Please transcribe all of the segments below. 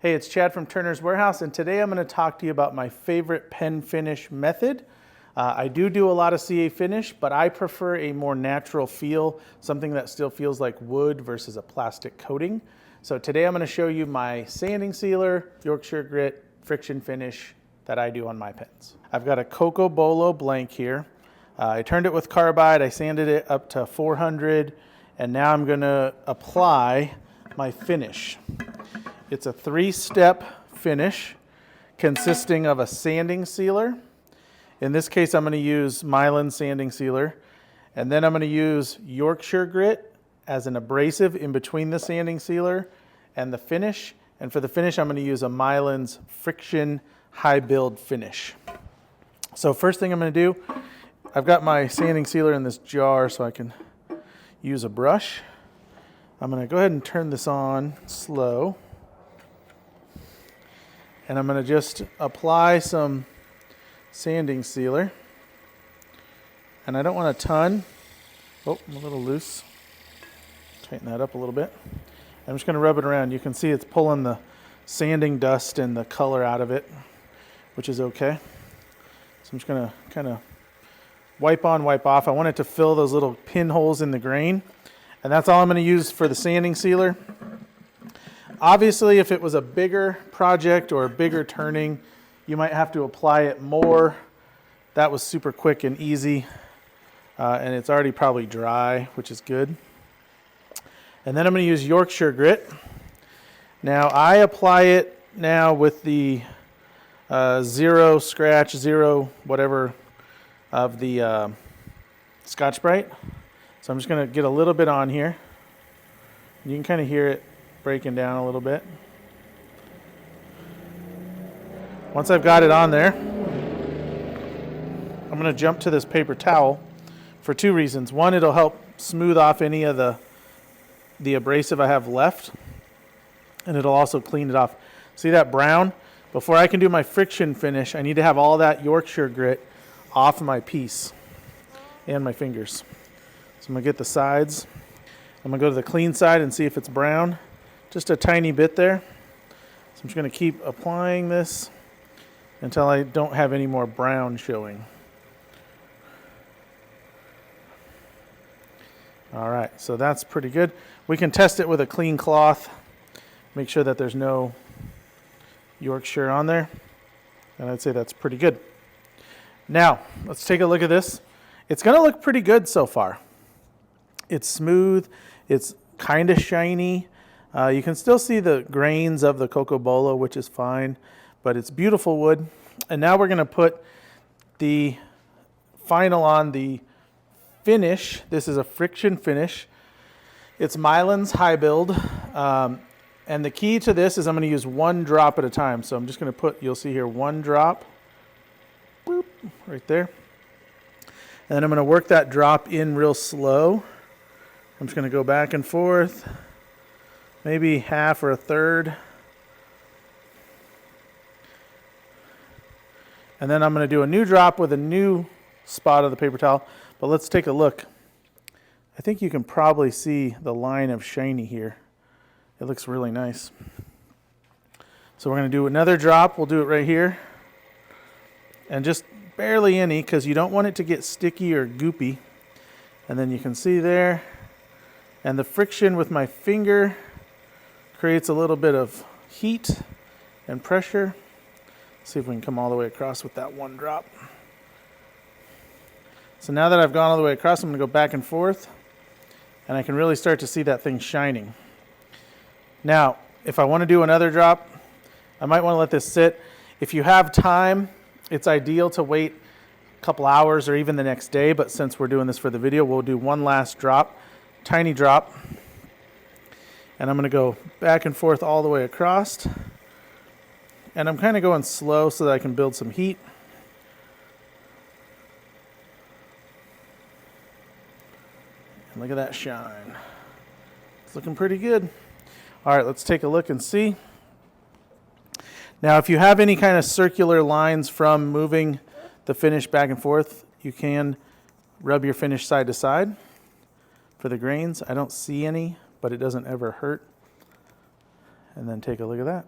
Hey, it's Chad from Turner's Warehouse, and today I'm going to talk to you about my favorite pen finish method. I do a lot of CA finish, but I prefer a more natural feel, something that still feels like wood versus a plastic coating. So today I'm going to show you my sanding sealer, Yorkshire Grit, friction finish that I do on my pens. I've got a Cocobolo blank here. I turned it with carbide, I sanded it up to 400, and now I'm going to apply my finish. It's a 3-step finish consisting of a sanding sealer. In this case, I'm going to use Mylands sanding sealer. And then I'm going to use Yorkshire Grit as an abrasive in between the sanding sealer and the finish. And for the finish, I'm going to use a Mylands friction high build finish. So first thing I'm going to do, I've got my sanding sealer in this jar so I can use a brush. I'm going to go ahead and turn this on slow. And I'm going to just apply some sanding sealer. And I don't want a ton. Oh, I'm a little loose. Tighten that up a little bit. I'm just going to rub it around. You can see it's pulling the sanding dust and the color out of it, which is okay. So I'm just going to kind of wipe on, wipe off. I want it to fill those little pinholes in the grain. And that's all I'm going to use for the sanding sealer. Obviously, if it was a bigger project or a bigger turning, you might have to apply it more. That was super quick and easy, and it's already probably dry, which is good. And then I'm going to use Yorkshire Grit. Now, I apply it now with the zero scratch, zero whatever of the Scotch-Brite. So I'm just going to get a little bit on here. You can kind of hear it breaking down a little bit. Once I've got it on there, I'm going to jump to this paper towel for two reasons. One, it'll help smooth off any of the abrasive I have left, and it'll also clean it off. See that brown? Before I can do my friction finish, I need to have all that Yorkshire Grit off my piece and my fingers. So I'm going to get the sides. I'm going to go to the clean side and see if it's brown. Just a tiny bit there. So I'm just going to keep applying this until I don't have any more brown showing. All right, so that's pretty good. We can test it with a clean cloth. Make sure that there's no Yorkshire on there. And I'd say that's pretty good. Now, let's take a look at this. It's going to look pretty good so far. It's smooth. It's kind of shiny. You can still see the grains of the Cocobolo, which is fine, but it's beautiful wood. And now we're going to put the final on the finish. This is a friction finish. It's Mylands high build. And the key to this is I'm going to use one drop at a time. So I'm just going to put, you'll see here, one drop. Boop, right there. And then I'm going to work that drop in real slow. I'm just going to go back and forth. Maybe half or a third. And then I'm going to do a new drop with a new spot of the paper towel. But let's take a look. I think you can probably see the line of shiny here. It looks really nice. So we're going to do another drop. We'll do it right here. And just barely any, because you don't want it to get sticky or goopy. And then you can see there. And the friction with my finger creates a little bit of heat and pressure. See if we can come all the way across with that one drop. So now that I've gone all the way across, I'm going to go back and forth, and I can really start to see that thing shining. Now, if I want to do another drop, I might want to let this sit. If you have time, it's ideal to wait a couple hours or even the next day, but since we're doing this for the video, we'll do one last drop, tiny drop. And I'm going to go back and forth all the way across. And I'm kind of going slow so that I can build some heat. And look at that shine. It's looking pretty good. All right, let's take a look and see. Now, if you have any kind of circular lines from moving the finish back and forth, you can rub your finish side to side for the grains. I don't see any, but it doesn't ever hurt. And then take a look at that.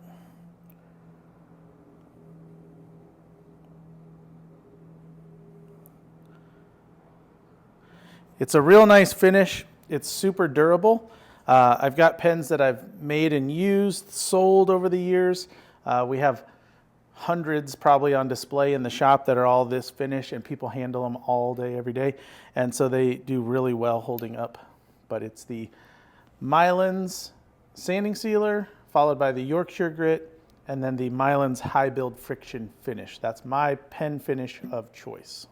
It's a real nice finish. It's super durable. I've got pens that I've made and used, sold over the years. We have hundreds probably on display in the shop that are all this finish, and people handle them all day, every day. And so they do really well holding up. But it's the Mylands sanding sealer, followed by the Yorkshire Grit, and then the Mylands high build friction finish. That's my pen finish of choice.